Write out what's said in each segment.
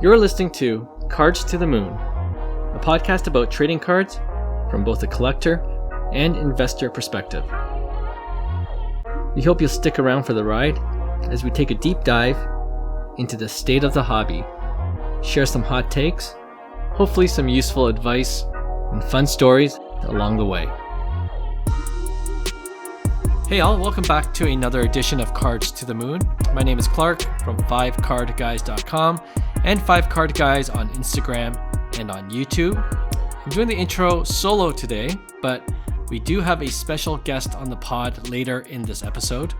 You're listening to Cards to the Moon, a podcast about trading cards from both a collector and investor perspective. We hope you'll stick around for the ride as we take a deep dive into the state of the hobby, share some hot takes, hopefully some useful advice, and fun stories along the way. Hey all, welcome back to another edition of Cards to the Moon. My name is Clark from 5cardguys.com and 5cardguys on Instagram and on YouTube. I'm doing the intro solo today, but we do have a special guest on the pod later in this episode.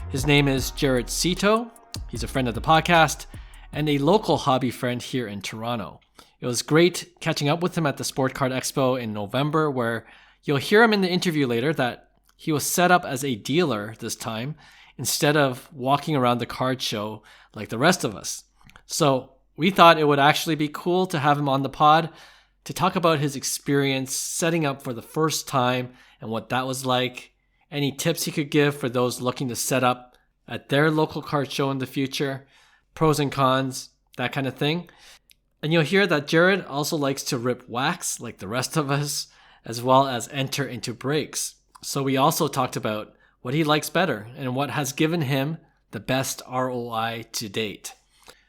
His name is Jared Seto. He's a friend of the podcast and a local hobby friend here in Toronto. It was great catching up with him at the Sport Card Expo in November, where you'll hear him in the interview later that he was set up as a dealer this time instead of walking around the card show like the rest of us. So we thought it would actually be cool to have him on the pod to talk about his experience setting up for the first time and what that was like, any tips he could give for those looking to set up at their local card show in the future, pros and cons, that kind of thing. And you'll hear that Jared also likes to rip wax like the rest of us, as well as enter into breaks. So we also talked about what he likes better and what has given him the best ROI to date.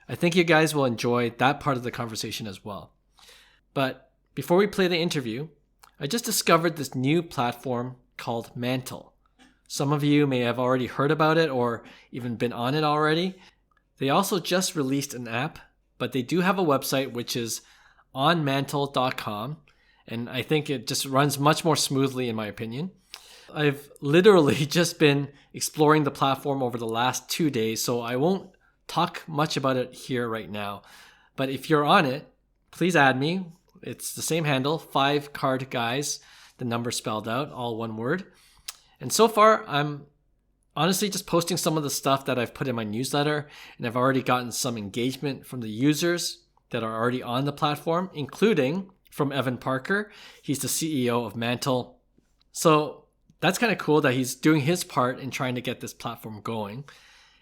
I think you guys will enjoy that part of the conversation as well. But before we play the interview, I just discovered this new platform called Mantle. Some of you may have already heard about it or even been on it already. They also just released an app, but they do have a website which is onmantle.com, and I think it just runs much more smoothly in my opinion. I've literally just been exploring the platform over the last 2 days, so I won't talk much about it here right now. But if you're on it, please add me. It's the same handle, 5cardguys, the number spelled out, all one word. And so far, I'm honestly just posting some of the stuff that I've put in my newsletter, and I've already gotten some engagement from the users that are already on the platform, including from Evan Parker. He's the CEO of Mantle. So that's kind of cool that he's doing his part in trying to get this platform going.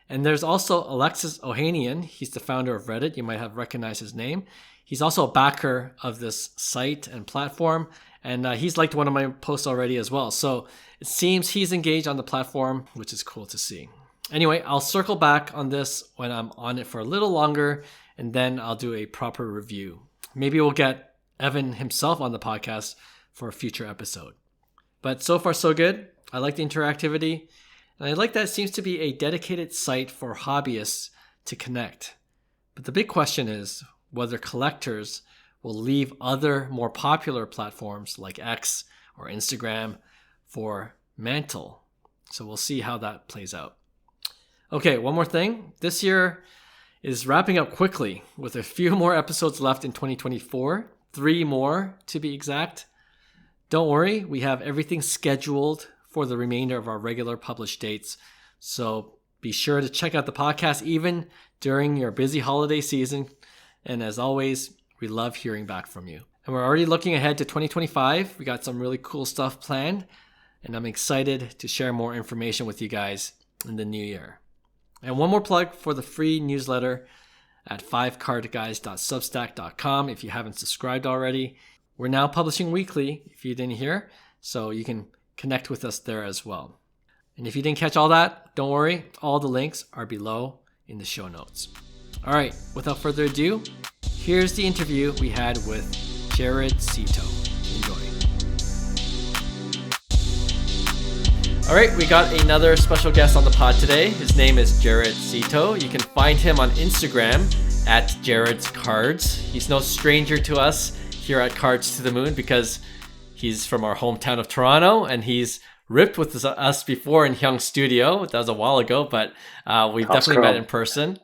And there's also Alexis Ohanian. He's the founder of Reddit. You might have recognized his name. He's also a backer of this site and platform. And he's liked one of my posts already as well. So it seems he's engaged on the platform, which is cool to see. Anyway, I'll circle back on this when I'm on it for a little longer, and then I'll do a proper review. Maybe we'll get Evan himself on the podcast for a future episode. But so far, so good. I like the interactivity. And I like that it seems to be a dedicated site for hobbyists to connect. But the big question is whether collectors will leave other more popular platforms like X or Instagram for Mantle. So we'll see how that plays out. Okay, one more thing. This year is wrapping up quickly with a few more episodes left in 2024. 3 more to be exact. Don't worry, we have everything scheduled for the remainder of our regular published dates. So be sure to check out the podcast even during your busy holiday season. And as always, we love hearing back from you. And we're already looking ahead to 2025. We got some really cool stuff planned, and I'm excited to share more information with you guys in the new year. And one more plug for the free newsletter at 5cardguys.substack.com if you haven't subscribed already. We're now publishing weekly, if you didn't hear, so you can connect with us there as well. And if you didn't catch all that, don't worry, all the links are below in the show notes. All right, without further ado, here's the interview we had with Jared Seto. Enjoy. All right, we got another special guest on the pod today. His name is Jared Seto. You can find him on Instagram at Jared's Cards. He's no stranger to us here at Cards to the Moon because he's from our hometown of Toronto and he's ripped with us before in Hyung Studio. That was a while ago, but we've definitely met in person.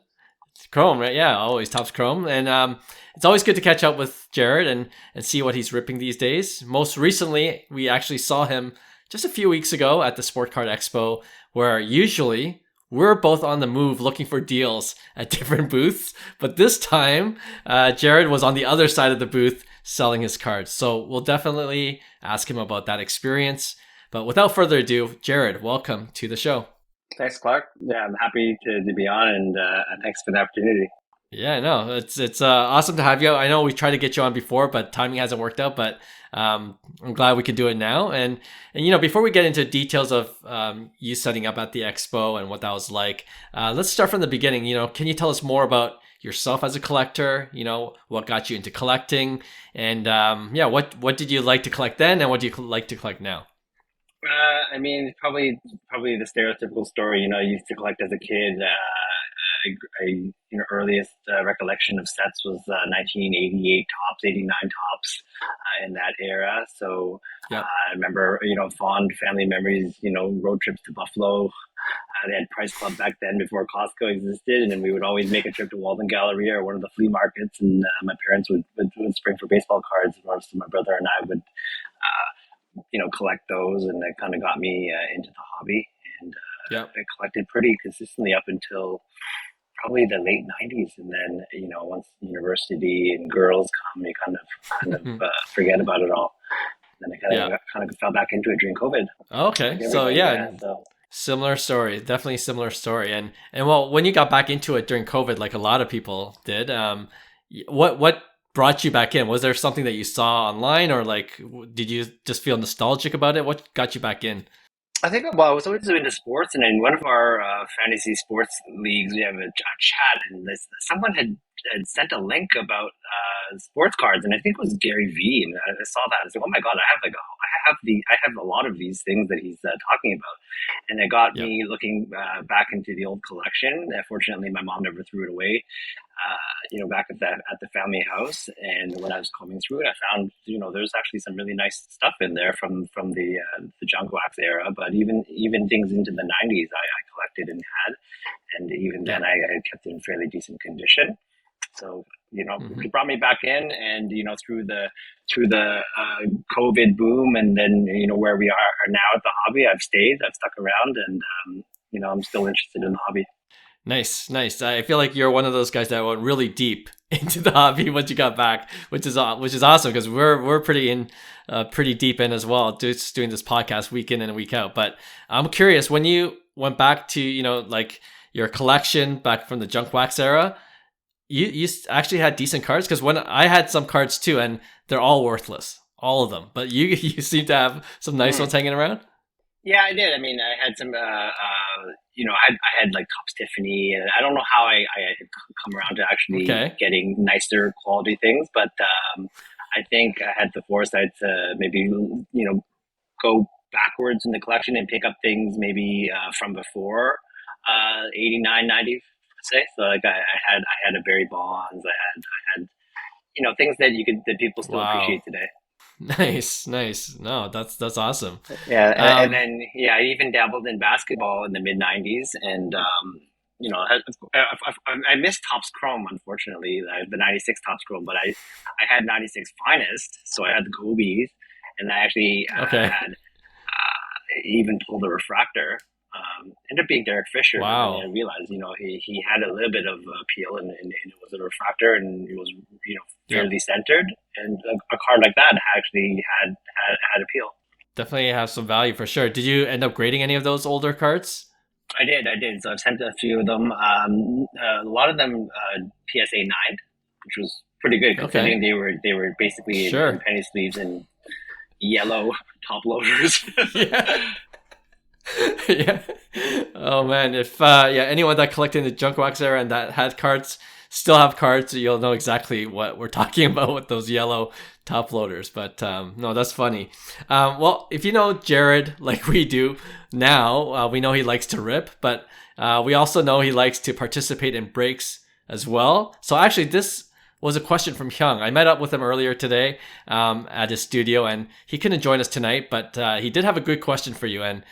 It's Chrome, right? Yeah, always tops Chrome. And it's always good to catch up with Jared and see what he's ripping these days. Most recently, we actually saw him just a few weeks ago at the Sport Card Expo, where usually we're both on the move looking for deals at different booths. But this time, Jared was on the other side of the booth selling his cards. So we'll definitely ask him about that experience. But without further ado, Jared, welcome to the show. Thanks, Clark. Yeah, I'm happy to be on, and thanks for the opportunity. Yeah, no, it's awesome to have you. I know we tried to get you on before, but timing hasn't worked out. But I'm glad we can do it now. And before we get into details of you setting up at the expo and what that was like, let's start from the beginning. Can you tell us more about yourself as a collector? What got you into collecting, and yeah, what did you like to collect then, and what do you like to collect now? I mean, probably the stereotypical story. I used to collect as a kid. Earliest recollection of sets was 1988 tops, 89 tops in that era. So Yep. I remember, fond family memories. Road trips to Buffalo. They had Price Club back then before Costco existed, and then we would always make a trip to Walden Galleria or one of the flea markets. And my parents would spring for baseball cards, and so my brother and I would collect those, and that kind of got me into the hobby. And Yep. I collected pretty consistently up until probably the late '90s, and then once university and girls come, you kind of forget about it all. And then I Yeah. kind of fell back into it during COVID, Okay. like So everybody. yeah, Yeah, so similar story. Definitely similar story. And well, when you got back into it during COVID, like a lot of people did, what brought you back in? Was there something that you saw online, or like did you just feel nostalgic about it? What got you back in? I think, well, I was always into sports, and in one of our fantasy sports leagues, we have a chat, and someone had sent a link about sports cards, and I think it was Gary V. And I saw that. I was like, oh my god, I have a lot of these things that he's talking about, and it got Yep. me looking back into the old collection. Fortunately, my mom never threw it away. Back at the family house, and when I was combing through it, I found there's actually some really nice stuff in there from the junk wax era, but even things into the '90s, I collected and had, and even then, Yeah. I kept it in fairly decent condition. So Hmm. it brought me back in, and through the COVID boom, and then where we are now at the hobby, I've stuck around, and I'm still interested in the hobby. Nice, nice. I feel like you're one of those guys that went really deep into the hobby once you got back, which is awesome because we're pretty deep in as well, just doing this podcast week in and week out. But I'm curious, when you went back to like your collection back from the junk wax era, you actually had decent cards, because when I had some cards too, and they're all worthless, all of them. But you you seem to have some nice Mm. ones hanging around. Yeah, I did. I mean, I had some, I had like Tops Tiffany, and I don't know how I had come around to actually Okay. getting nicer quality things, but I think I had the foresight to maybe, go backwards in the collection and pick up things maybe from before 89, 90, say. So like I had a Barry Bonds, I had, things that that people still appreciate Wow. today. Nice, nice. No, that's awesome. Yeah, and Um, then yeah, I even dabbled in basketball in the mid '90s, and I missed Topps Chrome, unfortunately, the '96 Topps Chrome, but I had '96 Finest, so I had the Kobe's, and I actually okay. had even pulled a refractor. Ended up being Derek Fisher, but then I Wow. realized, he had a little bit of appeal, and it was a refractor, and it was, Yep. fairly centered, and a card like that actually had appeal. Definitely have some value for sure. Did you end up grading any of those older cards? I did. So I've sent a few of them. A lot of them PSA 9, which was pretty good considering Okay. they were basically in Sure. penny sleeves and yellow top loaders. Yeah. Yeah. Oh man, if yeah, anyone that collected in the junk wax era and that had cards still have cards, you'll know exactly what we're talking about with those yellow top loaders. But no, that's funny. Well, if you know Jared like we do now, we know he likes to rip, but we also know he likes to participate in breaks as well. So actually, this was a question from Hyung. I met up with him earlier today at his studio, and he couldn't join us tonight, but he did have a good question for you. And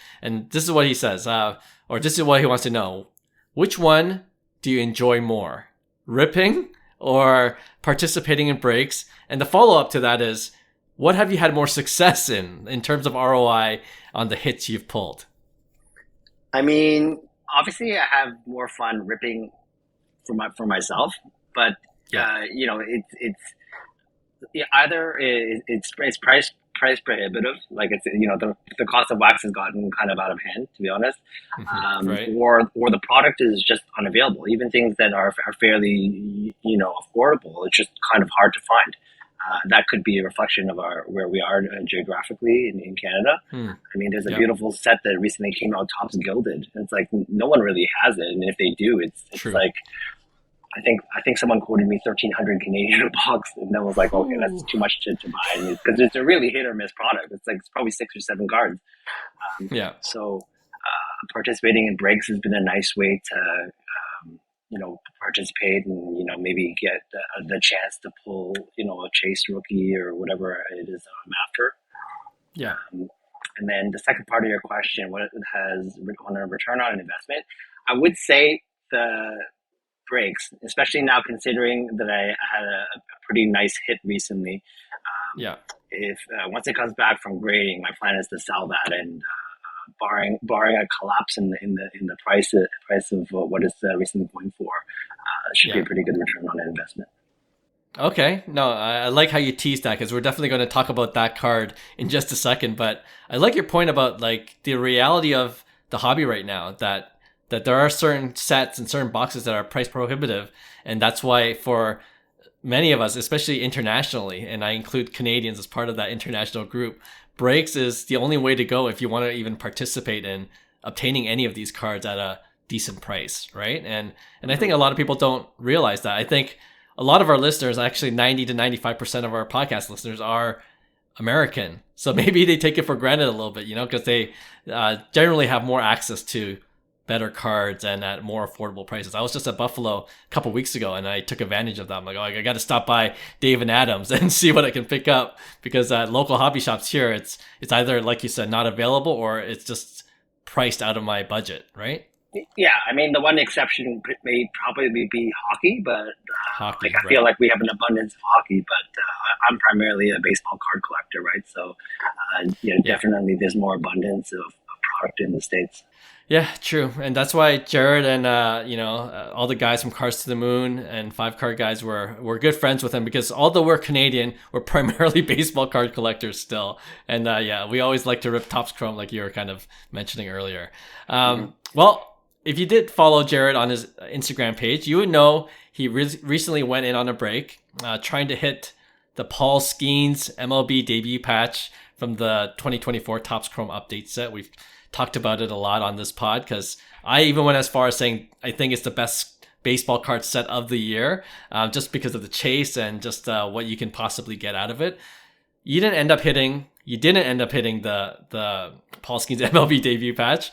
this is what he says, or this is what he wants to know: which one do you enjoy more, ripping or participating in breaks? And the follow up to that is, what have you had more success in terms of ROI on the hits you've pulled? I mean, obviously, I have more fun ripping for myself, but Yeah. it's yeah, either it's price price prohibitive. Like it's, the cost of wax has gotten kind of out of hand, to be honest. Right. Or the product is just unavailable. Even things that are fairly, affordable, it's just kind of hard to find. That could be a reflection of where we are geographically in Canada. I mean, there's a beautiful set that recently came out, Tops Gilded. And it's like no one really has it, and if they do, it's True. like I think someone quoted me 1,300 Canadian a box, and I was like, okay, that's too much to buy, because it's a really hit or miss product. It's probably 6 or 7 cards. So participating in breaks has been a nice way to participate and maybe get the chance to pull a chase rookie or whatever it is I'm after. And then the second part of your question, what it has on a return on investment, I would say the breaks, especially now considering that I had a pretty nice hit recently. If once it comes back from grading, my plan is to sell that, and barring a collapse in the price of what it's recently going for, should be a pretty good return on investment. Okay. No, I like how you teased that, because we're definitely going to talk about that card in just a second. But I like your point about like the reality of the hobby right now, that there are certain sets and certain boxes that are price prohibitive. And that's why for many of us, especially internationally, and I include Canadians as part of that international group, breaks is the only way to go if you want to even participate in obtaining any of these cards at a decent price, right? And I think a lot of people don't realize that. I think a lot of our listeners, actually 90 to 95% of our podcast listeners, are American. So maybe they take it for granted a little bit, because they generally have more access to better cards and at more affordable prices. I was just at Buffalo a couple weeks ago, and I took advantage of that. I'm like, I got to stop by Dave and Adams and see what I can pick up, because at local hobby shops here, it's either, like you said, not available, or it's just priced out of my budget, right? Yeah, I mean, the one exception may probably be hockey, but hockey, I feel like we have an abundance of hockey, but I'm primarily a baseball card collector, right? So, definitely there's more abundance of product in the States. Yeah, true. And that's why Jared and, all the guys from Cards to the Moon and 5 Card Guys were good friends with him, because although we're Canadian, we're primarily baseball card collectors still. And we always like to rip Topps Chrome, like you were kind of mentioning earlier. Well, if you did follow Jared on his Instagram page, you would know he recently went in on a break, trying to hit the Paul Skeens MLB debut patch from the 2024 Topps Chrome update set. We've talked about it a lot on this pod, because I even went as far as saying I think it's the best baseball card set of the year, just because of the chase and just what you can possibly get out of it. You didn't end up hitting the Paul Skeens MLB debut patch.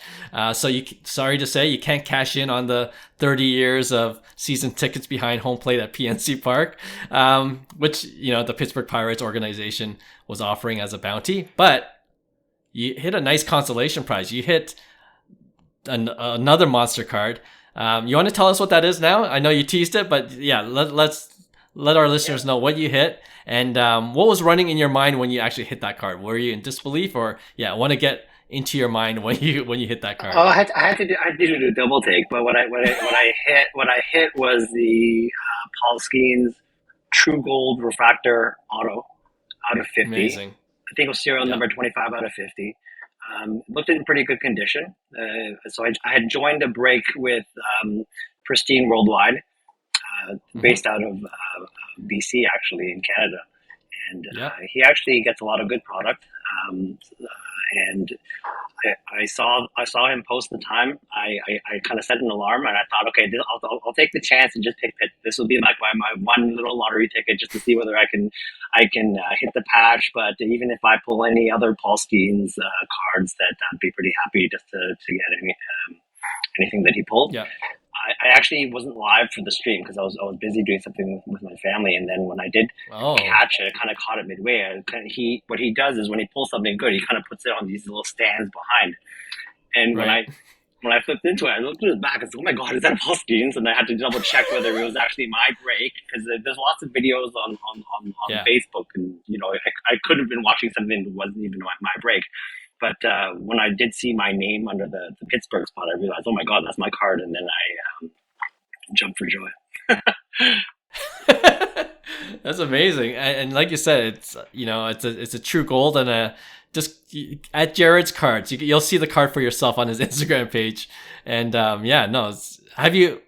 So sorry to say, you can't cash in on the 30 years of season tickets behind home plate at PNC Park, which, the Pittsburgh Pirates organization was offering as a bounty. But you hit a nice consolation prize. You hit another monster card. You want to tell us what that is now? I know you teased it, but yeah, let's let our listeners know what you hit, and what was running in your mind when you actually hit that card. Were you in disbelief, or I want to get into your mind when you hit that card? Oh, I had to do a double take, but what I hit was the Paul Skeens True Gold Refractor Auto out of 50. Amazing. I think it was serial number 25 out of 50. Looked in pretty good condition. So I had joined a break with Pristine Worldwide, based out of BC, actually, in Canada. And he actually gets a lot of good product. And I saw him post the time. I kind of set an alarm, and I thought, okay, I'll take the chance and just pick Pitt. This will be like my one little lottery ticket, just to see whether I can hit the patch. But even if I pull any other Paul Skeens cards, I'd be pretty happy just to get anything that he pulled. Yeah. I actually wasn't live for the stream because I was busy doing something with my family, and then when I did catch it, I kind of caught it midway. What he does is when he pulls something good, he kind of puts it on these little stands behind. And when I flipped into it, I looked at his back and said, "Oh my God, is that Paul Skeens?" And I had to double check whether it was actually my break, because there's lots of videos on Facebook, and I could have been watching something that wasn't even my break. But when I did see my name under the Pittsburgh spot, I realized, oh my God, that's my card. And then I jumped for joy. That's amazing. And like you said, it's it's a true gold and a just at Jared's cards. You'll see the card for yourself on his Instagram page. And yeah, no, have you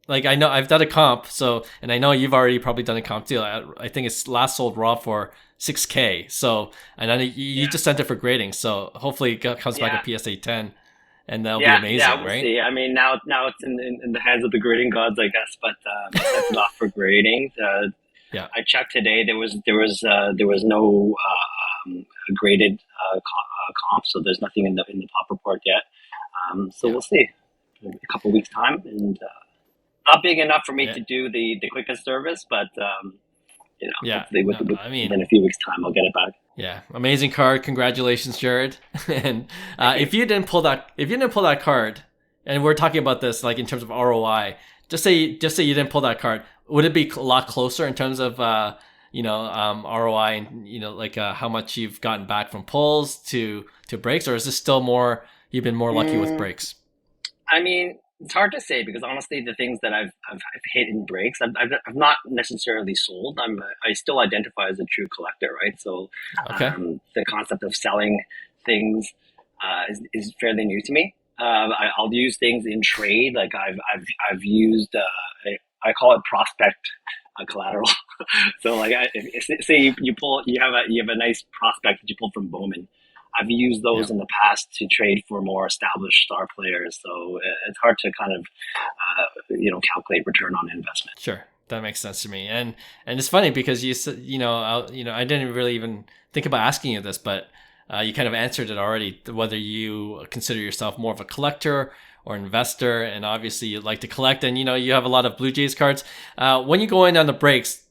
like I know I've done a comp, so and I know you've already probably done a comp too. I think it's last sold raw for 6K. So and then you just sent it for grading. So hopefully it comes back a PSA 10. And that'll be amazing, yeah, we'll right? see. I mean, now it's in the hands of the grading gods, I guess. But it's not for grading. Yeah. I checked today. There was no graded comp, so there's nothing in the pop report yet. So we'll see. In a couple of weeks time, and not big enough for me to do the quickest service, but hopefully within a few weeks time, I'll get it back. Yeah, amazing card. Congratulations, Jared. And if you didn't pull that card, and we're talking about this like in terms of ROI, just say you didn't pull that card, would it be a lot closer in terms of ROI and like how much you've gotten back from pulls to breaks, or is this still more you've been more lucky with breaks? I mean, it's hard to say because honestly, the things that I've hit in breaks, I've not necessarily sold. I still identify as a true collector, right? So the concept of selling things is fairly new to me. I'll use things in trade, like I've used I call it prospect collateral. So like say you have a nice prospect that you pulled from Bowman. I've used those in the past to trade for more established star players, so it's hard to kind of calculate return on investment. Sure, that makes sense to me, and it's funny because you said I didn't really even think about asking you this, but you kind of answered it already. Whether you consider yourself more of a collector or investor, and obviously you like to collect, and you have a lot of Blue Jays cards. When you go in on the breaks,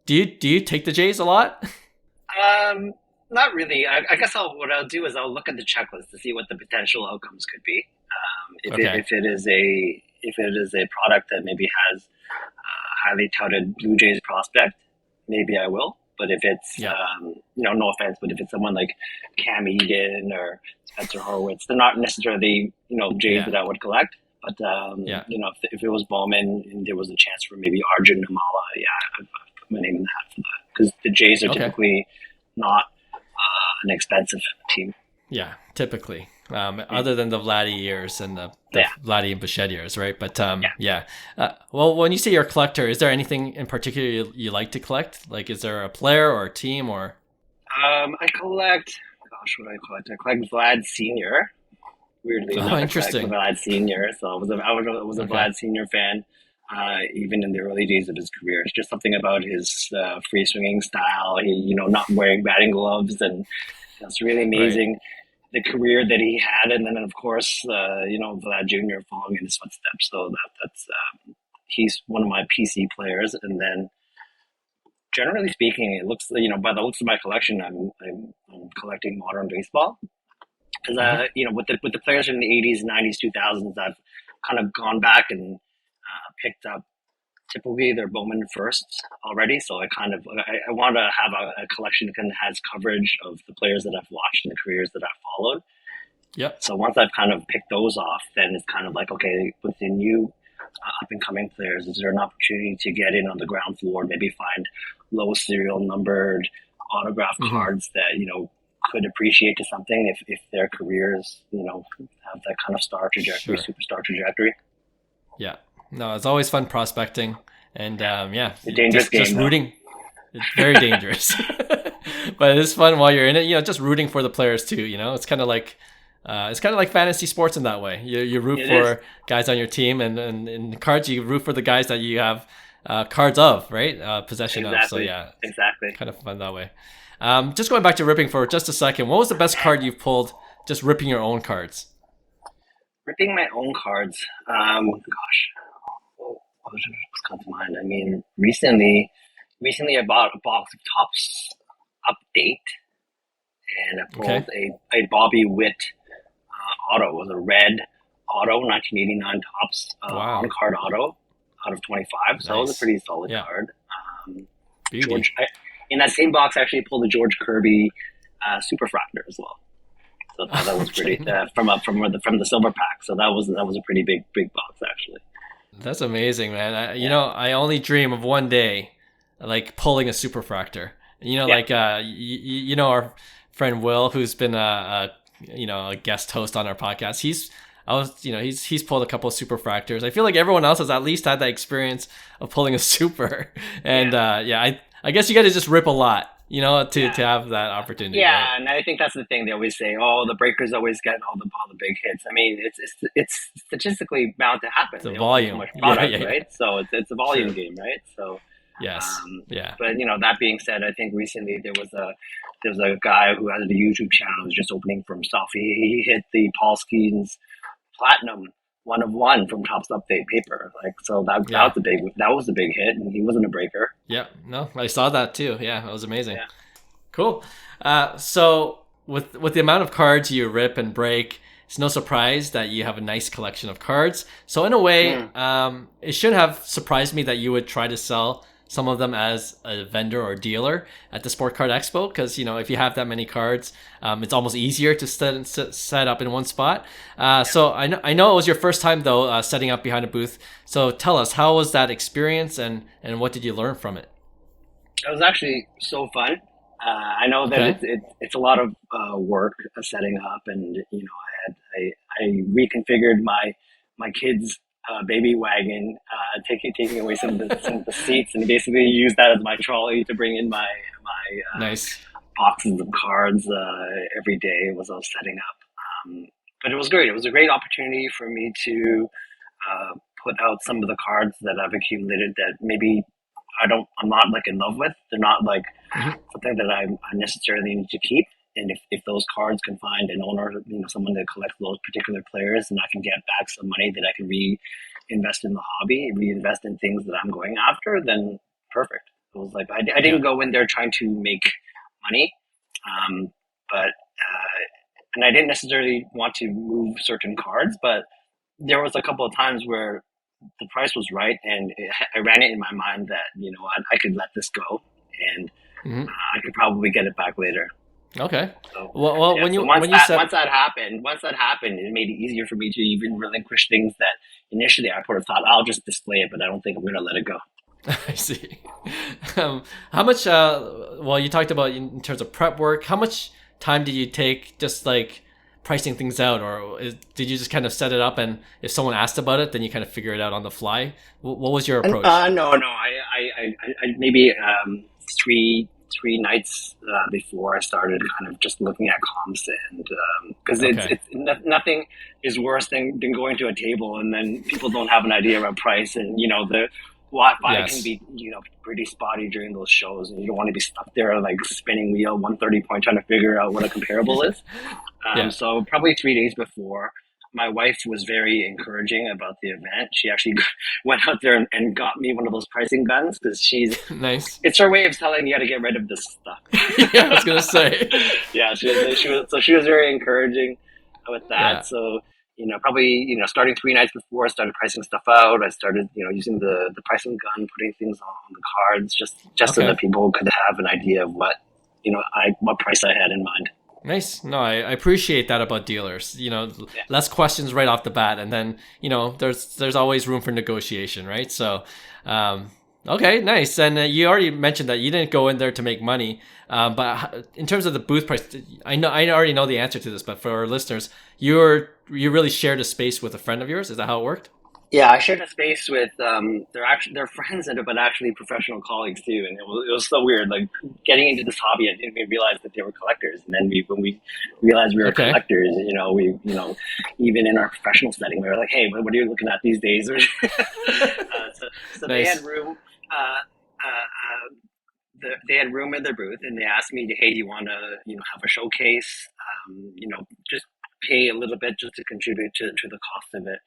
do you take the Jays a lot? Not really. I guess what I'll do is I'll look at the checklist to see what the potential outcomes could be. If it is a product that maybe has highly touted Blue Jays prospect, maybe I will. But if it's no offense, but if it's someone like Cam Egan or Spencer Horwitz, they're not necessarily Jays that I would collect. But if it was Bowman and there was a chance for maybe Arjun Namala, I'd put my name in the hat for that because the Jays are typically not an expensive team. Yeah, typically. Other than the Vladdy years and the Vladdy and Bichette years, right? But well, when you say you're a collector, is there anything in particular you like to collect? Like, is there a player or a team or? I collect. Gosh, what do I collect? I collect Vlad Senior. Weirdly enough, interesting. I collect Vlad Senior. So I was a Vlad Senior fan. Even in the early days of his career, it's just something about his free swinging style. He, not wearing batting gloves, and it's really amazing the career that he had. And then, of course, Vlad Jr. following in his footsteps. So that's he's one of my PC players. And then, generally speaking, it looks by the looks of my collection, I'm collecting modern baseball because with the players in the 80s, 90s, 2000s, I've kind of gone back and picked up typically their Bowman firsts already. So I want to have a collection that kind of has coverage of the players that I've watched and the careers that I've followed. Yep. So once I've kind of picked those off, then it's kind of like, okay, with the new up and coming players, is there an opportunity to get in on the ground floor, maybe find low serial numbered autograph cards that, could appreciate to something if their careers, have that kind of star trajectory, superstar trajectory. Yeah. No, it's always fun prospecting, and it's a dangerous game. Just rooting, it's very dangerous, but it's fun while you're in it. Just rooting for the players too. It's kind of like fantasy sports in that way. You root for guys on your team, and in cards you root for the guys that you have cards of, right? Possession of. So exactly. Kind of fun that way. Just going back to ripping for just a second. What was the best card you've pulled? Just ripping your own cards. Ripping my own cards. Gosh. What's come to mind? I mean, recently I bought a box of Topps Update, and I pulled a Bobby Witt auto. It was a red auto, 1989 Topps on-card auto out of 25. Nice. So that was a pretty solid card. George, in that same box, I actually pulled a George Kirby Superfractor as well. So that was pretty from the silver pack. So that was a pretty big box actually. That's amazing, man. I only dream of one day like pulling a superfractor. Yeah. Like our friend Will, who's been a guest host on our podcast. He's pulled a couple of superfractors. I feel like everyone else has at least had that experience of pulling a super. And I guess you got to just rip a lot, to have that opportunity. Yeah, Right? and I think that's the thing. They always say, "Oh, the breakers always get all the big hits." I mean, it's statistically bound to happen. The They only have so volume. much Yeah, product, yeah, yeah. right? So it's a volume True. game, right? So, Yes. Yeah. but that being said, I think recently there was a guy who has a YouTube channel who's just opening for himself. He hit the Paul Skeens Platinum 1 of 1 from Topps Update paper. Like, so Yeah. that was a big hit, and he wasn't a breaker. Yeah. No, I saw that too. Yeah, that was amazing. Yeah. Cool. So with the amount of cards you rip and break, it's no surprise that you have a nice collection of cards. So in a way, it should have surprised me that you would try to sell some of them as a vendor or dealer at the Sport Card Expo, because if you have that many cards, it's almost easier to set up in one spot. So I know it was your first time though, setting up behind a booth. So tell us, how was that experience, and what did you learn from it? It was actually so fun. I know that Okay. it's a lot of work setting up, and I reconfigured my kids' baby wagon, taking away some of the seats, and basically used that as my trolley to bring in my Nice. boxes of cards every day was I was setting up. But it was great. It was a great opportunity for me to put out some of the cards that I've accumulated that maybe I'm not like in love with. They're not like Hmm. something that I necessarily need to keep. And if those cards can find an owner, someone that collects those particular players, and I can get back some money that I can reinvest in the hobby, reinvest in things that I'm going after, then perfect. It was like I Yeah. didn't go in there trying to make money, but and I didn't necessarily want to move certain cards, but there was a couple of times where the price was right, and I ran it in my mind that I could let this go, and Hmm. I could probably get it back later. Okay. So Well, yeah, when so you once when you that said, happened, it made it easier for me to even relinquish things that initially I would have thought I'll just display it, but I don't think I'm going to let it go. I see. How much? Well, you talked about in terms of prep work. How much time did you take just like pricing things out, or did you just kind of set it up, and if someone asked about it, then you kind of figure it out on the fly? What was your approach? No. I maybe three nights before I started kind of just looking at comps, and because Okay. nothing is worse than going to a table and then people don't have an idea about price, and the Wi-Fi can Yes. be pretty spotty during those shows, and you don't want to be stuck there like spinning wheel 130 point trying to figure out what a comparable is. Yeah. So probably 3 days before, my wife was very encouraging about the event. She actually went out there and got me one of those pricing guns because Nice. it's her way of telling me how to get rid of this stuff. Yeah, I was gonna say. Yeah, she was very encouraging with that. Yeah. So probably starting 3 nights before, I started pricing stuff out. I started using the pricing gun, putting things on the cards, just so that Okay. people could have an idea of what price I had in mind. Nice. No, I appreciate that about dealers. Yeah. Less questions right off the bat, and then there's always room for negotiation, right? So, okay, nice. And you already mentioned that you didn't go in there to make money, but in terms of the booth price, I already know the answer to this, but for our listeners, you really shared a space with a friend of yours. Is that how it worked? Yeah, I shared a space with they're friends but actually professional colleagues too, and it was so weird. Like getting into this hobby, I didn't even realize that they were collectors, and then when we realized we were Okay. collectors, even in our professional setting, we were like, hey, what are you looking at these days? So they had Nice. room. They had room in their booth, and they asked me, "Hey, do you want to, have a showcase? Just pay a little bit just to contribute to the cost of it."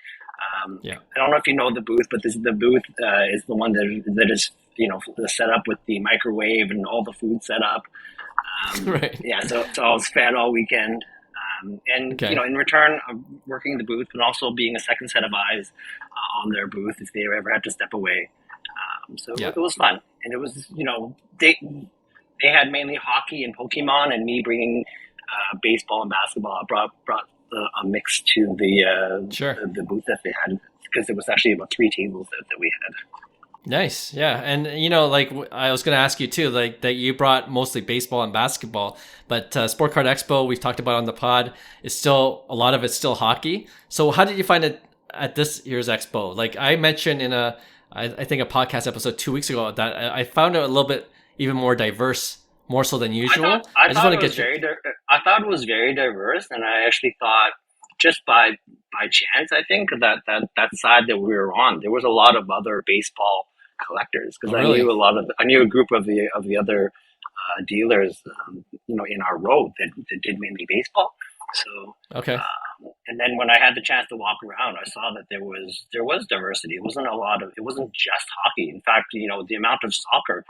Yeah. I don't know if you know the booth, but the booth is the one that is set up with the microwave and all the food set up. Right. Yeah, so I was fed all weekend, and Okay. in return, I'm working the booth, but also being a second set of eyes on their booth if they ever had to step away. So Yeah. it was fun, and it was they had mainly hockey and Pokemon, and me bringing baseball and basketball. I brought a mix to Sure. the booth that they had, because it was actually about 3 tables that we had. Nice. Yeah. And, like I was going to ask you too, like that you brought mostly baseball and basketball, but Sport Card Expo, we've talked about on the pod, is still, a lot of it's still hockey. So how did you find it at this year's expo? Like I mentioned in I think a podcast episode 2 weeks ago that I found it a little bit even more diverse, more so than usual. I I just thought want it to was get your, I thought it was very diverse, and I actually thought just by chance, I think that side that we were on, there was a lot of other baseball collectors because oh, really? I knew a group of the other dealers, in our road that did mainly baseball. So, Okay. and then when I had the chance to walk around, I saw that there was diversity. It wasn't just hockey. In fact, the amount of soccer,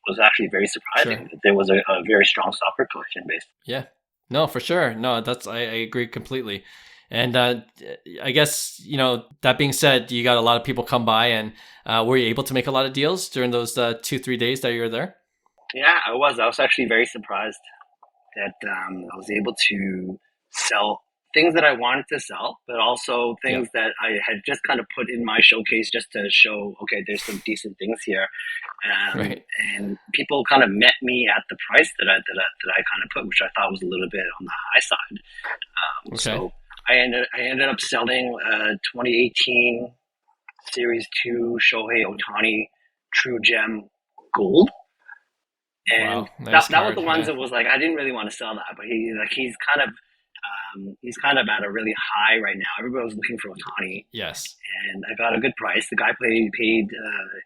was actually very Sure. surprising. That there was a very strong soccer collection base. Yeah. No, for sure. No, I agree completely. And I guess, that being said, you got a lot of people come by and were you able to make a lot of deals during those 2, 3 days that you were there? Yeah, I was. I was actually very surprised that I was able to sell things that I wanted to sell, but also Yeah. things that I had just kind of put in my showcase just to show, okay, there's some decent things here. Right. And people kind of met me at the price that I kind of put, which I thought was a little bit on the high side. Okay. So I ended up selling 2018 Series 2 Shohei Otani True Gem Gold. And Wow. Nice that was the card. ones Yeah. that was like I didn't really want to sell that, but he's kind of at a really high right now. Everybody was looking for Otani, Yes. and I got a good price. The guy paid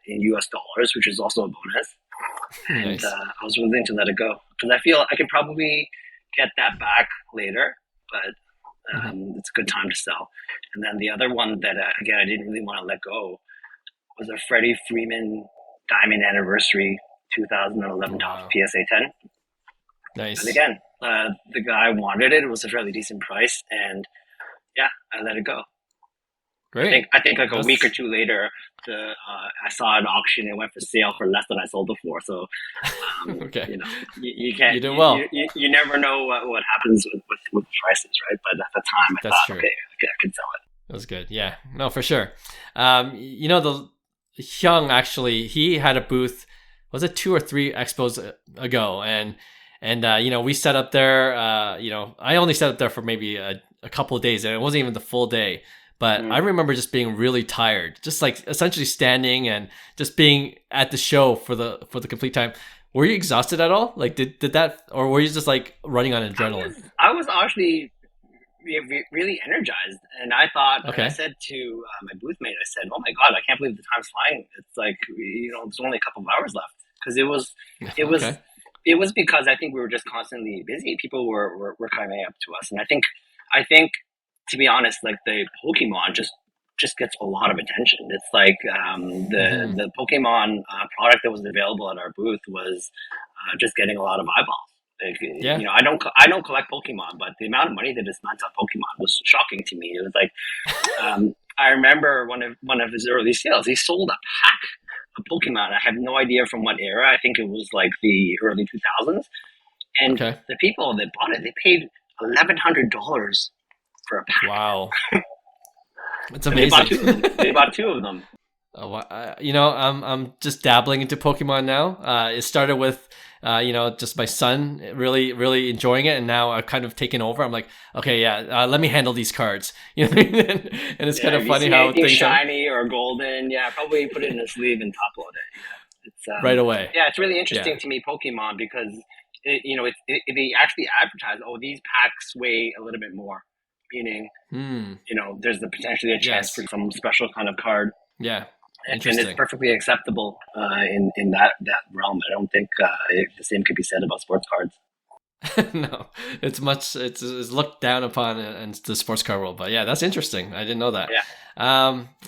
in U.S. dollars, which is also a bonus, and Nice. I was willing to let it go because I feel I can probably get that back later, but Hmm. it's a good time to sell. And then the other one that again I didn't really want to let go was a Freddie Freeman Diamond Anniversary 2011 Top Wow. PSA 10. And Nice. again, the guy wanted it. It was a fairly decent price, and yeah, I let it go. Great. I think like a week or That's two later, I saw an auction. It went for sale for less than I sold it for. So okay. you can't You did well. you never know what happens with prices, right? But at the time, I That's thought, true. okay, I could sell it. That was good. Yeah. No, for sure. The Hyung actually, he had a booth, was it 2 or 3 expos ago? And we set up there, I only set up there for maybe a couple of days and it wasn't even the full day. But I Mm. remember just being really tired, just like essentially standing and just being at the show for the complete time. Were you exhausted at all? Like did that, or were you just like running on adrenaline? I was actually really energized, and I thought, and I Okay. said to my booth mate, I said, "Oh my god, I can't believe the time's flying. It's like there's only a couple of hours left." Because it was, Okay. it was because I think we were just constantly busy. People were coming up to us, and I think to be honest, like the Pokemon just gets a lot of attention. It's like Hmm. the Pokemon product that was available at our booth was just getting a lot of eyeballs. Like, Yeah. I don't collect Pokemon, but the amount of money that is spent on Pokemon was shocking to me. It was like I remember one of his early sales. He sold a pack of Pokemon. I have no idea from what era. I think it was like the early 2000s. And Okay. the people that bought it, they paid $1,100 for a pack, Wow. It's and they bought amazing. two of them. They bought two of them. I'm just dabbling into Pokemon now. It started with, just my son really, really enjoying it, and now I've kind of taken over. I'm like, okay, yeah, let me handle these cards. You know what I mean? And it's kind Yeah, of if you funny see how anything things are shiny or golden, yeah, probably put it in a sleeve and top load it. Yeah, right away. yeah, it's really Yeah. interesting to me Pokemon because they actually advertise, oh, these packs weigh a little bit more, meaning Hmm. there's the potentially a chance for Yes. some special kind of card, Yeah. and it's Interesting. perfectly acceptable in that realm. I don't think the same could be said about sports cards. No, it's looked down upon in the sports car world, but yeah, that's interesting. I didn't know that. Yeah.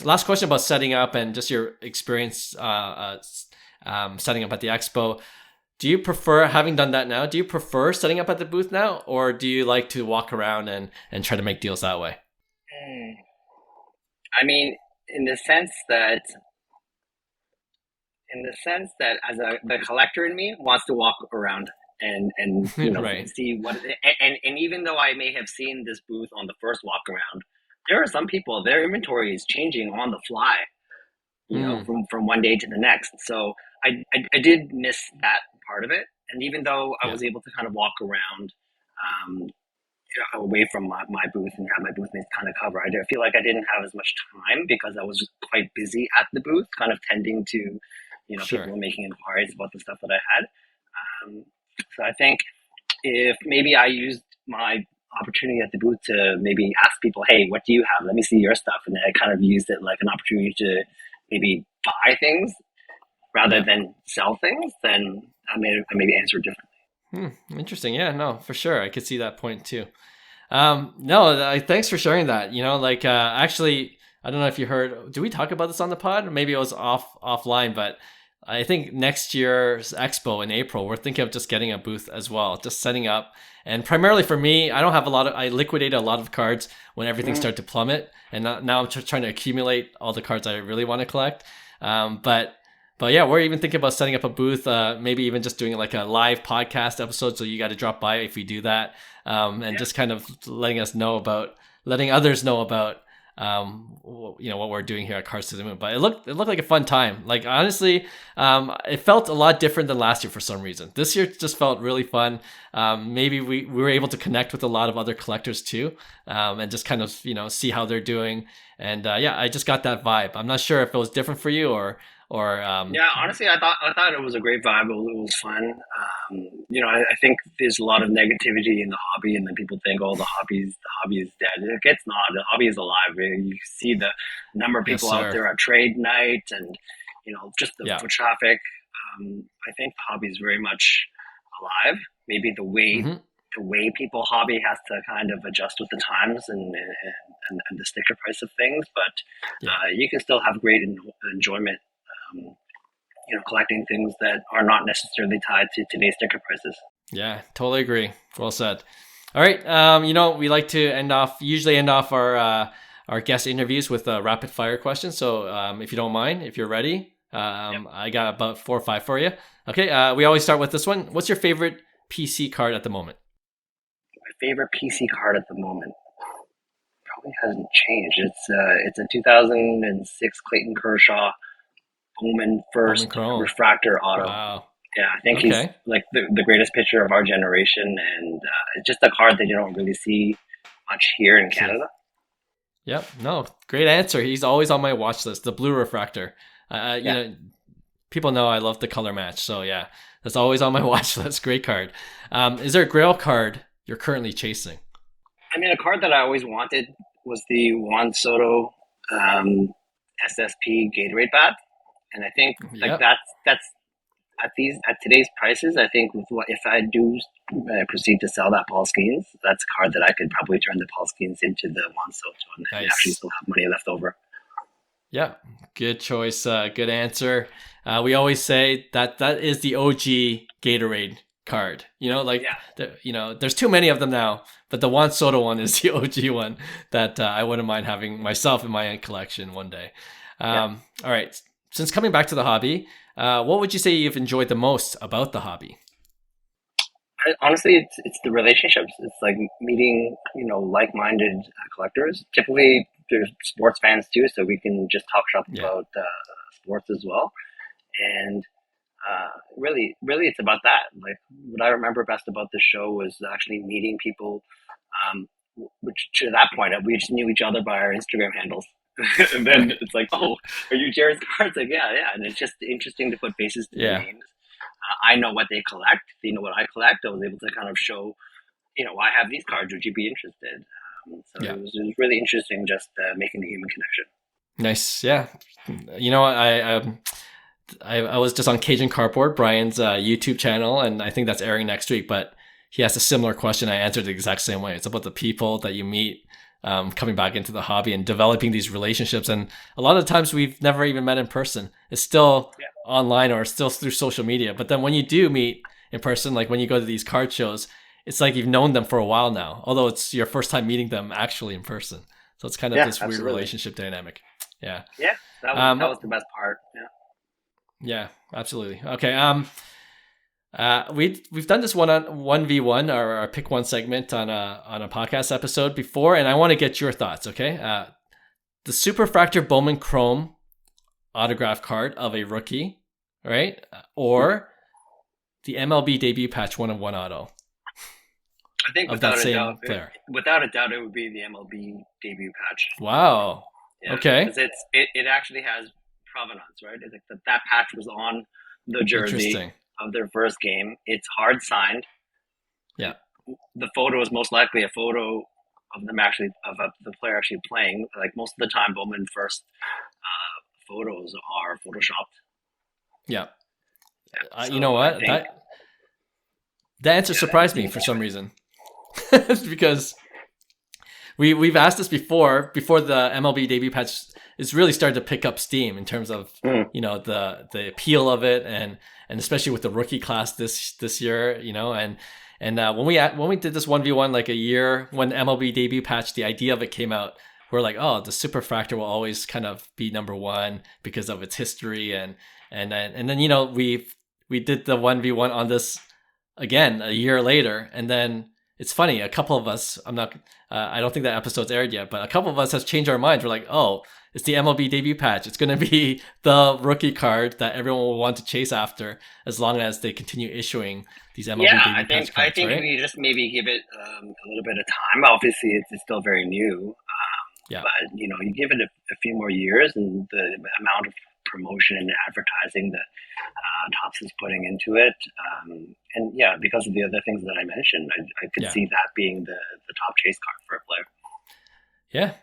Last question about setting up and just your experience setting up at the expo. Do you prefer, having done that now, do you prefer setting up at the booth now, or do you like to walk around and try to make deals that way? Hmm. I mean, in the sense that as the collector in me wants to walk around and Right. see what, and even though I may have seen this booth on the first walk around, there are some people, their inventory is changing on the fly. from one day to the next. So I did miss that part of it. And even though I Yeah. was able to kind of walk around um, away from my booth and have my booth mates kind of cover, I feel like I didn't have as much time because I was quite busy at the booth, kind of tending to, people Sure. were making inquiries about the stuff that I had. So I think if maybe I used my opportunity at the booth to maybe ask people, hey, what do you have? Let me see your stuff. And then I kind of used it like an opportunity to maybe buy things rather Yeah. than sell things, then I maybe answer differently. Interesting. Yeah, no, for sure. I could see that point too. No, thanks for sharing that. Actually, I don't know if you heard, did we talk about this on the pod? Maybe it was offline, but I think next year's expo in April, we're thinking of just getting a booth as well, just setting up. And primarily for me, I liquidated a lot of cards when everything started to plummet. And now I'm trying to accumulate all the cards I really want to collect. But yeah, we're even thinking about setting up a booth, maybe even just doing like a live podcast episode. So you got to drop by if we do that, and just kind of letting others know about, what we're doing here at Cards to the Moon. But it looked like a fun time. Like honestly, it felt a lot different than last year for some reason. This year just felt really fun. Maybe we were able to connect with a lot of other collectors too, and just kind of see how they're doing. And I just got that vibe. I'm not sure if it was different for you or Yeah, honestly, I thought it was a great vibe. It was fun. I think there's a lot of negativity in the hobby, and then people think, "Oh, the hobby is dead." It's not. The hobby is alive. You see the number of yes, people out sir. there at trade night, and just the Yeah. foot traffic. I think the hobby is very much alive. Maybe Hmm. the way people hobby has to kind of adjust with the times and the sticker price of things, but Yeah. you can still have great enjoyment. Um, Collecting things that are not necessarily tied to today's sticker prices. Yeah. Totally agree. Well said. All right. We like to usually end off our guest interviews with a rapid fire question. So if you don't mind, if you're ready, Yep. I got about 4 or 5 for you. Okay. We always start with this one. What's your favorite PC card at the moment? My favorite PC card at the moment probably hasn't changed. It's a 2006 Clayton Kershaw Bowman Bowman first Chrome. refractor auto. Wow. Yeah, I think he's Okay. like the greatest pitcher of our generation, and it's just a card that you don't really see much here in See. Canada. Yep. No, great answer. He's always on my watch list. The blue refractor. Yeah, People know I love the color match. So yeah, that's always on my watch list. Great card. Is there a Grail card you're currently chasing? I mean, a card that I always wanted was the Juan Soto SSP Gatorade bat, and I think like Yep. that's at today's prices. I think with if I do proceed to sell that Paul Skeens, that's a card that I could probably turn the Paul Skeens into the Juan Soto and actually Nice. still have money left over. Yeah. Good choice. Good answer. We always say that is the OG Gatorade card. Yeah, There's too many of them now, but the Juan Soto one is the OG one that I wouldn't mind having myself in my collection one day. yeah. All right. Since coming back to the hobby, what would you say you've enjoyed the most about the hobby? Honestly, it's the relationships. It's like meeting like-minded collectors. Typically, there's sports fans too, so we can just talk shop Yeah. about sports as well. And really, it's about that. Like what I remember best about the show was actually meeting people. Which to that point, we just knew each other by our Instagram handles. And then Right. it's like, oh, are you Jared's cards? Like, yeah, yeah. And it's just interesting to put faces to the Yeah. names. I know what they collect. They know what I collect. I was able to kind of show, I have these cards. Would you be interested? So Yeah. it was really interesting just making the human connection. Nice. Yeah. You know what? I was just on Cajun Cardboard, Brian's YouTube channel, and I think that's airing next week. But he asked a similar question. I answered the exact same way. It's about the people that you meet, coming back into the hobby and developing these relationships. And a lot of times we've never even met in person. It's still Yeah. online or still through social media. But then when you do meet in person, like when you go to these card shows, it's like you've known them for a while now, although it's your first time meeting them actually in person. So it's kind of Yeah, this weird absolutely. relationship dynamic. Yeah. Yeah, that was Um, that was the best part. Yeah. yeah, absolutely. Okay. We've done this 1v1 or our pick one segment on a podcast episode before, and I want to get your thoughts. Okay. The Superfractor Bowman Chrome autograph card of a rookie, right? Or the MLB debut patch 1/1 auto I think of that without a same doubt, player. without a doubt, it would be the MLB debut patch. Wow. Yeah, Okay. because it actually has provenance, right? It's like that patch was on the jersey Interesting. of their first game. It's hard signed. Yeah. The photo is most likely a photo of them actually the player actually playing. Like most of the time, Bowman first photos are photoshopped. Yeah. Yeah, You know what? That answer surprised me for some reason. Because we've asked this before the MLB debut patch is really started to pick up steam in terms of you know the appeal of it, and especially with the rookie class this year, you know, and when we did this 1v1 like a year when MLB debut patch, the idea of it came out, we're like, oh, the superfractor will always kind of be number one because of its history, and then you know we did the 1v1 on this again a year later, and then it's funny, a couple of us, I don't think that episode's aired yet, but a couple of us has changed our minds. We're like, oh, it's the MLB debut patch. It's going to be the rookie card that everyone will want to chase after as long as they continue issuing these MLB debut patch cards. I think right? we just maybe give it a little bit of time. Obviously, it's still very new. Yeah. But, you know, you give it a few more years, and the amount of promotion and advertising that Topps is putting into it. And yeah, because of the other things that I mentioned, I could see that being the top chase card for a player. Yeah,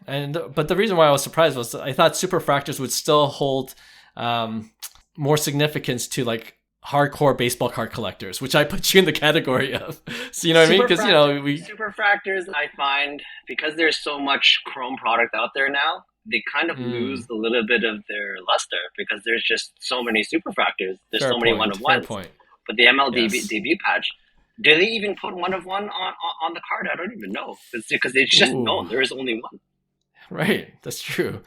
but the reason why I was surprised was I thought superfractors would still hold more significance to like hardcore baseball card collectors, which I put you in the category of. So you know what I mean? Because you know superfractors, I find because there's so much chrome product out there now, they kind of lose a little bit of their luster because there's just so many superfractors. There's so many one-of-ones. But the MLB debut patch, do they even put one-of-one on the card? I don't even know. It's because it's just known there is only one. Right, that's true.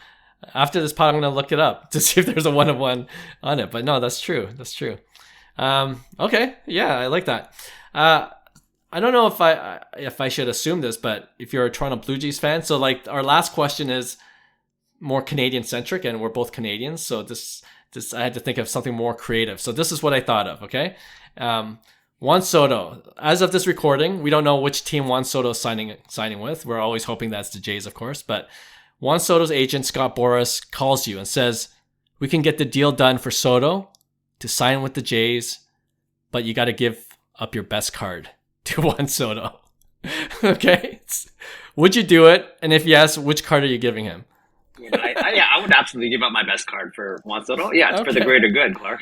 After this pod, I'm going to look it up to see if there's a one-of-one on it. But no, that's true. That's true. Okay, yeah, I like that. I don't know if I should assume this, but if you're a Toronto Blue Jays fan, so like our last question is more Canadian centric, and we're both Canadians, so this I had to think of something more creative. So this is what I thought of. Okay, Juan Soto. As of this recording, we don't know which team Juan Soto is signing with. We're always hoping that's the Jays, of course. But Juan Soto's agent Scott Boras calls you and says, "We can get the deal done for Soto to sign with the Jays, but you got to give up your best card to Juan Soto." Okay, would you do it? And if yes, which card are you giving him? I would absolutely give up my best card for Juan Soto. Yeah, it's for the greater good, Clark.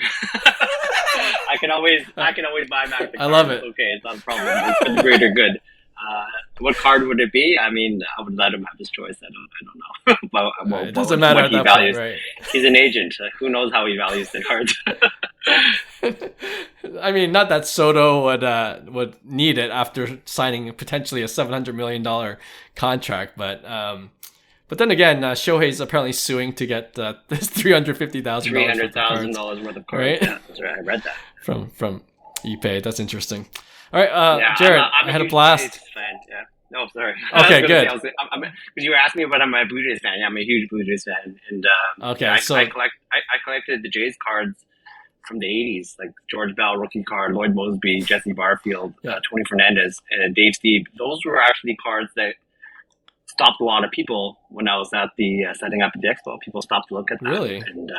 I can always buy back the card. I love it. Okay, it's not a problem. It's for the greater good. What card would it be? I mean, I would let him have his choice. I don't know. But, it doesn't matter at that point, right? He's an agent. Who knows how he values the cards? I mean, not that Soto would need it after signing potentially a $700 million contract, but then again, Shohei's apparently suing to get this $350,000 $300,000 worth of cards. Right? Yeah, that's right. I read that from eBay. That's interesting. All right, Jared, I had a blast. Fan, yeah. No, sorry. Okay, good. Because you were asking me about I'm a Blue Jays fan. Yeah, I'm a huge Blue Jays fan, and I collected the Jays cards from the 80s, like George Bell rookie card, Lloyd Mosby, Jesse Barfield, Tony Fernandez, and Dave Stieb. Those were actually cards that stopped a lot of people when I was at the setting up at the expo. People stopped to look at that. Really? And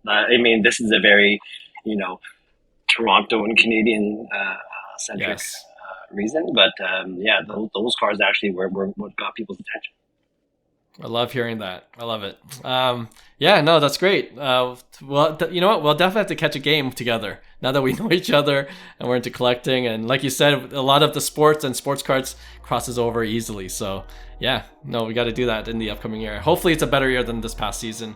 I mean, this is a very, Toronto and Canadian centric reason, but those cards actually were what got people's attention. I love hearing that. I love it. No, that's great. You know what? We'll definitely have to catch a game together now that we know each other and we're into collecting. And like you said, a lot of the sports and sports cards crosses over easily. So we got to do that in the upcoming year. Hopefully it's a better year than this past season.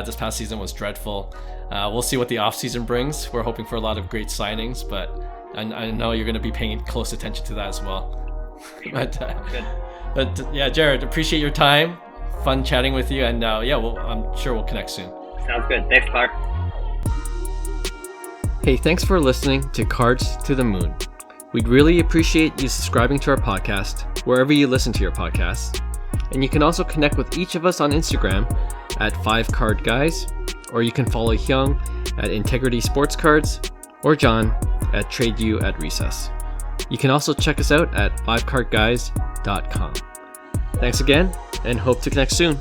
This past season was dreadful. We'll see what the off season brings. We're hoping for a lot of great signings, but I know you're going to be paying close attention to that as well. But Jared, appreciate your time. Fun chatting with you, and I'm sure we'll connect soon. Sounds good. Thanks, Clark. Hey, thanks for listening to Cards to the Moon. We'd really appreciate you subscribing to our podcast wherever you listen to your podcasts. And you can also connect with each of us on Instagram at 5cardguys or you can follow Hyung at Integrity Sports Cards or John at TradeU at Recess. You can also check us out at 5cardguys.com. Thanks again, and hope to connect soon.